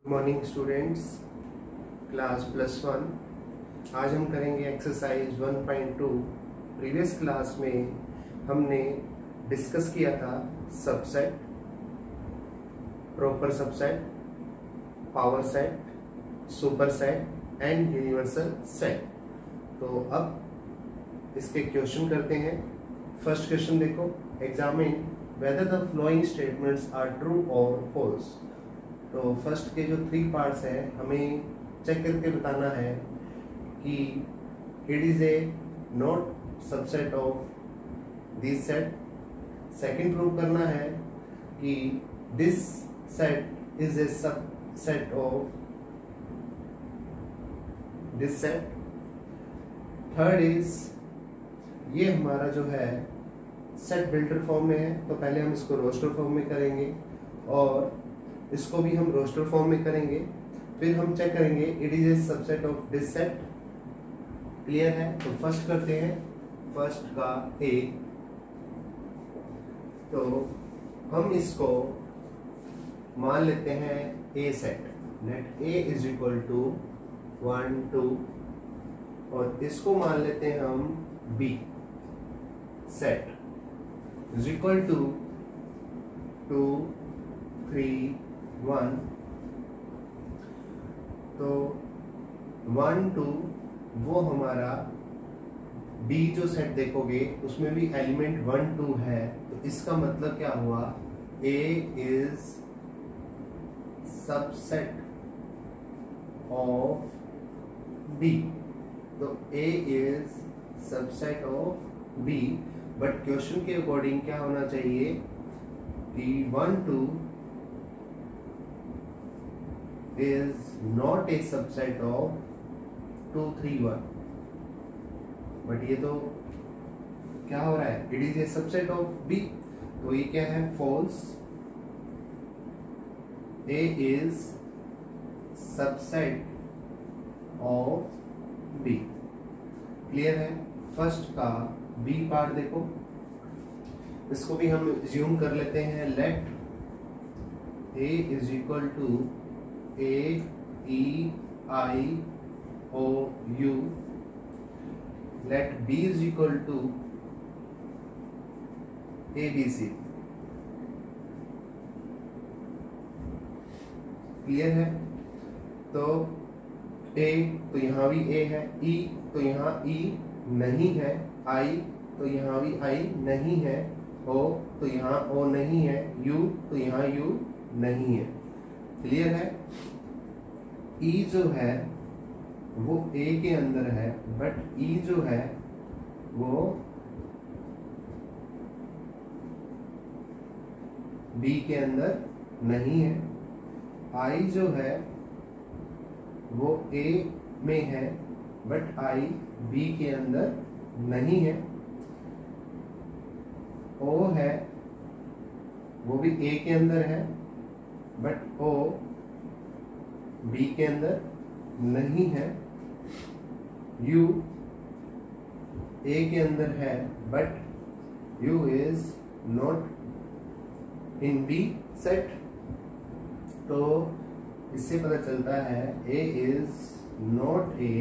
Morning students, class +1। आज हम करेंगे एक्सरसाइज 1.2। प्रीवियस क्लास में हमने डिस्कस किया था subset, proper subset, power set, super set and universal set. तो अब इसके क्वेश्चन करते हैं। फर्स्ट क्वेश्चन देखो, examine whether the following statements are true और फॉल्स। तो फर्स्ट के जो 3 पार्ट्स हैं हमें चेक करके बताना है कि it is a not subset of this set. Second prove करना है कि this set is a subset of this set. Third is, ये हमारा जो है सेट बिल्डर फॉर्म में है, तो पहले हम इसको रोस्टर फॉर्म में करेंगे और इसको भी हम रोस्टर फॉर्म में करेंगे। फिर हम चेक करेंगे it is a subset of this set. Clear है? तो फर्स्ट करते हैं, फर्स्ट का ए। तो हम इसको मान लेते हैं A set. Let A is equal to 1 2 और इसको मान लेते हैं हम B set is equal to 2 3 1। तो 1 2 वो हमारा बी जो सेट देखोगे उसमें भी एलिमेंट 1 2 है, तो इसका मतलब क्या हुआ, A is subset of B. तो A is subset of B, but question के अकॉर्डिंग क्या होना चाहिए कि 1 2 is not a subset of 2 3 1। But ये तो क्या हो रहा है, it is a subset of B। तो ये क्या है, false। A is subset of B। Clear है? फर्स्ट का B पार्ट देखो, इसको भी हम ज्यूम कर लेते हैं। Let A is equal to A E I O U। Let B is equal to A B C। Clear है? तो A तो यहाँ भी A है, E तो यहाँ E नहीं है, I तो यहाँ भी I नहीं है, O तो यहाँ O नहीं है, U तो यहाँ U नहीं है। क्लियर है? E जो है वो A के अंदर है, बट E जो है वो B के अंदर नहीं है। I जो है वो A में है, बट I B के अंदर नहीं है। O है वो भी A के अंदर है, बट O B के अंदर नहीं है। U A के अंदर है, but U is not in B set। तो इससे पता चलता है A is not a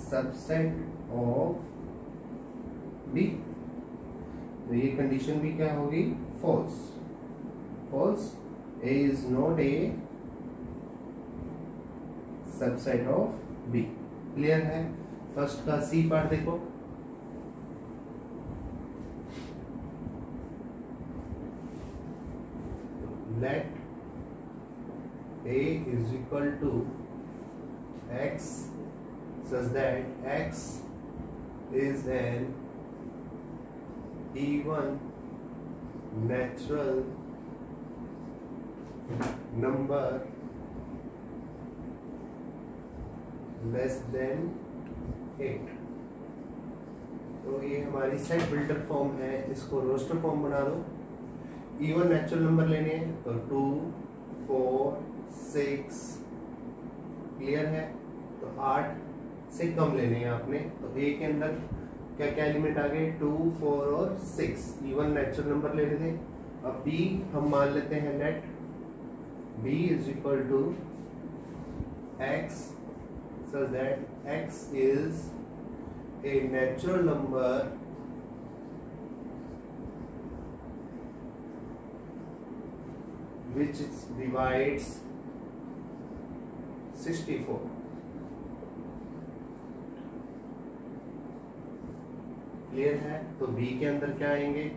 subset of B। तो ये कंडीशन भी क्या होगी, false। false, A is not a subset of B. Clear है? फर्स्ट का सी पार्ट देखो, let A is equal to X such that X is an even natural number less than 8। तो ये हमारी सेट बिल्डर फॉर्म है, इसको roster form बना दो। इवन नेचुरल नंबर लेने हैं तो 2 4 6। क्लियर है? तो 8 से कम लेने हैं आपने। तो ए के अंदर क्या क्या एलिमेंट आ गए, 2 4 और 6। इवन नेचुरल नंबर ले लेते। अब बी हम मान लेते हैं let B is equal to x such that x is a natural number which divides 64. Clear है? तो b के अंदर क्या आएंगे?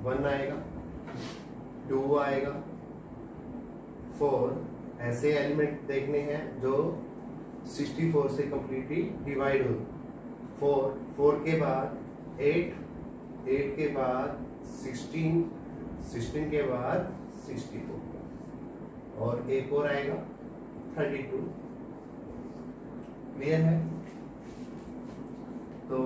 1 आएगा, 2 आएगा, 4 ऐसे एलिमेंट देखने हैं जो 64 से कंप्लीटली डिवाइड हो। 4 के बाद 8 के बाद 16 के बाद 64 और एक और आएगा 32। क्लियर है? तो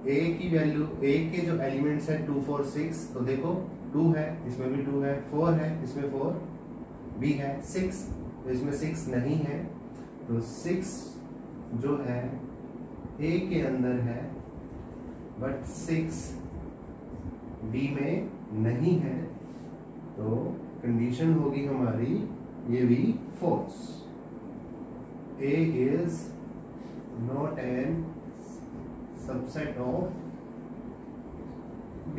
a की वैल्यू, a के जो एलिमेंट्स है 2 4 6, तो देखो 2 है, इसमें भी 2 है, 4 है, इसमें 4 भी है, 6 तो इसमें 6 नहीं है, तो 6 जो है a के अंदर है बट 6 b में नहीं है, तो कंडीशन होगी हमारी ये भी false. a is not an subset of b.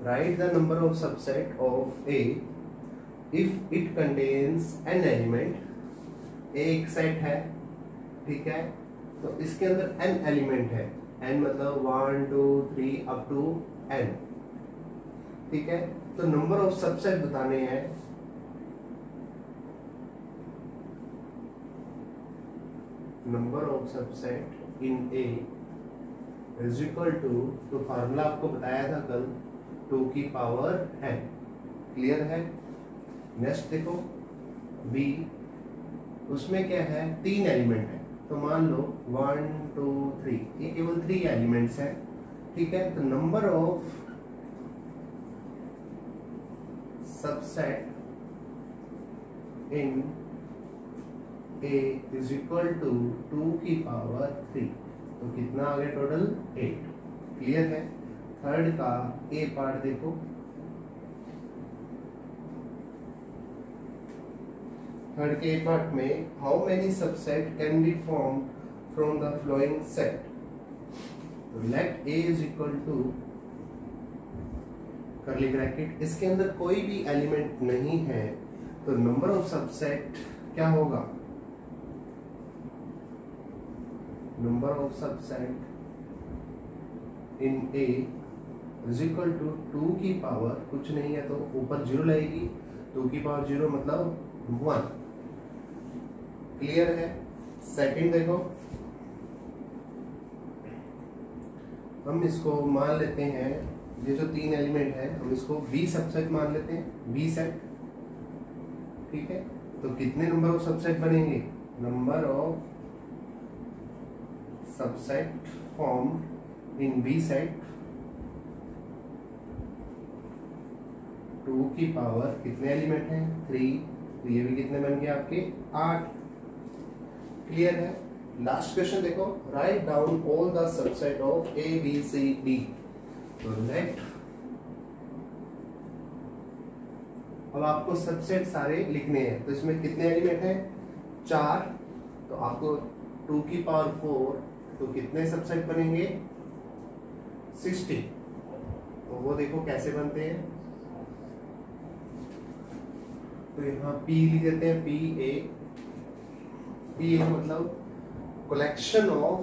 Write the number of subset of a if it contains an element. a एक सेट है, ठीक है, तो इसके अंदर n एलिमेंट है, n मतलब 1 2 3 अप टू n, ठीक है। तो नंबर ऑफ सबसेट बताने हैं, number of subset in a is equal to, तो फार्मूला आपको बताया था कल, 2 की पावर n। क्लियर है? नेक्स्ट देखो b, उसमें क्या है, 3 एलिमेंट है, तो मान लो 1 2 3, ये केवल 3 एलिमेंट्स हैं, ठीक है। तो number of subset in a is equal to 2 की पावर 3, तो कितना आ गया टोटल? 8। क्लियर है? थर्ड का ए पार्ट देखो, थर्ड के ए पार्ट में how many subset can be form from the following set. तो let A is equal to curly bracket, इसके अंदर कोई भी एलिमेंट नहीं है, तो नंबर ऑफ सबसेट क्या होगा? Number of subset in A is equal to 2 की पावर, कुछ नहीं है तो ऊपर 0 लगेगी, 2 की पावर 0 मतलब 1। क्लियर है? सेकंड देखो, हम इसको मान लेते हैं, ये जो 3 एलिमेंट है हम इसको बी सबसेट मान लेते हैं, बी सेट, ठीक है। तो कितने नंबर ऑफ सबसेट बनेंगे? Number of subset form in B set 2 की पावर, कितने एलिमेंट हैं? 3, तो ये भी कितने बन गए आपके? 8। क्लियर है? लास्ट क्वेश्चन देखो, write down all the subset of A B C D. तो लेट, अब आपको सबसेट सारे लिखने हैं, तो इसमें कितने एलिमेंट हैं? 4, तो आपको 2 की पावर 4, तो कितने सबसेट बनेंगे? 60। तो वो देखो कैसे बनते हैं, तो यहाँ P लिख देते हैं, P A मतलब collection of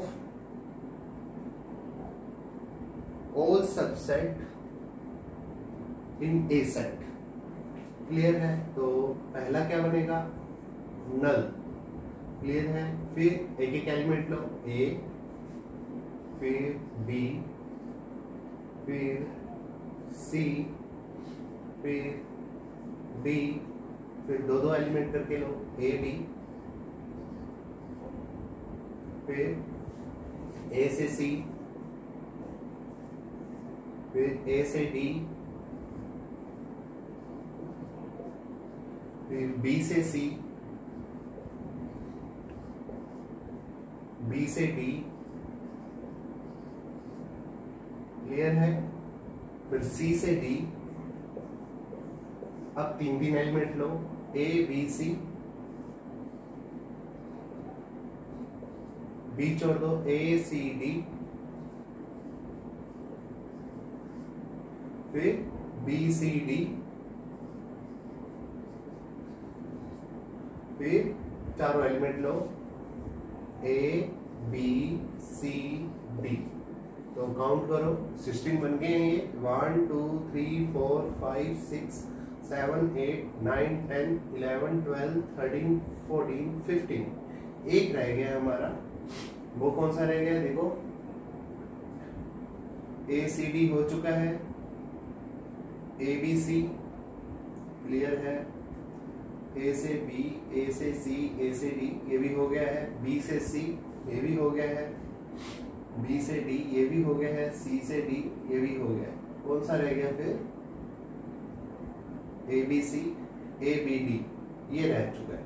all subset in A set. Clear है? तो पहला क्या बनेगा? नल। क्लियर है? फिर एक एक एलिमेंट लो, A, फिर B, फिर C, फिर D, फिर दो एलिमेंट करके लो, A B, फिर A से C, फिर A से D, फिर B से C, B से D। क्लियर है? फिर C से D। अब 3 एलिमेंट लो, ABC, B छोड़ दो, ACD, फिर BCD, फिर चारों एलिमेंट लो, ABCD। तो काउंट करो, 16 बन गए हैं ये। 1 2 3 4 5 6 7 8 9 10 11 12 13 14 15। एक रह गया हमारा, वो कौन सा रह गया? देखो, ACD हो चुका है, ABC क्लियर है, A से B, A से C, A से D ये भी हो गया है, B से C ये भी हो गया है, B से D ये भी हो गया है, C से D ये भी हो गया है। कौन सा रह गया फिर? ABC, ABD ये रह चुका है।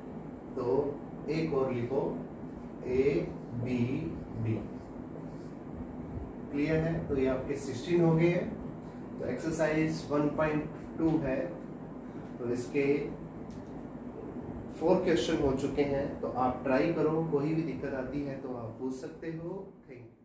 तो एक और लिखो, ABD। क्लियर है? तो ये आपके 16 हो गए हैं। तो एक्सरसाइज 1.2 है, तो इसके 4 क्वेश्चन हो चुके हैं। तो आप ट्राई करो, कोई भी दिक्कत आती है तो आप पूछ सकते हो। Thank you.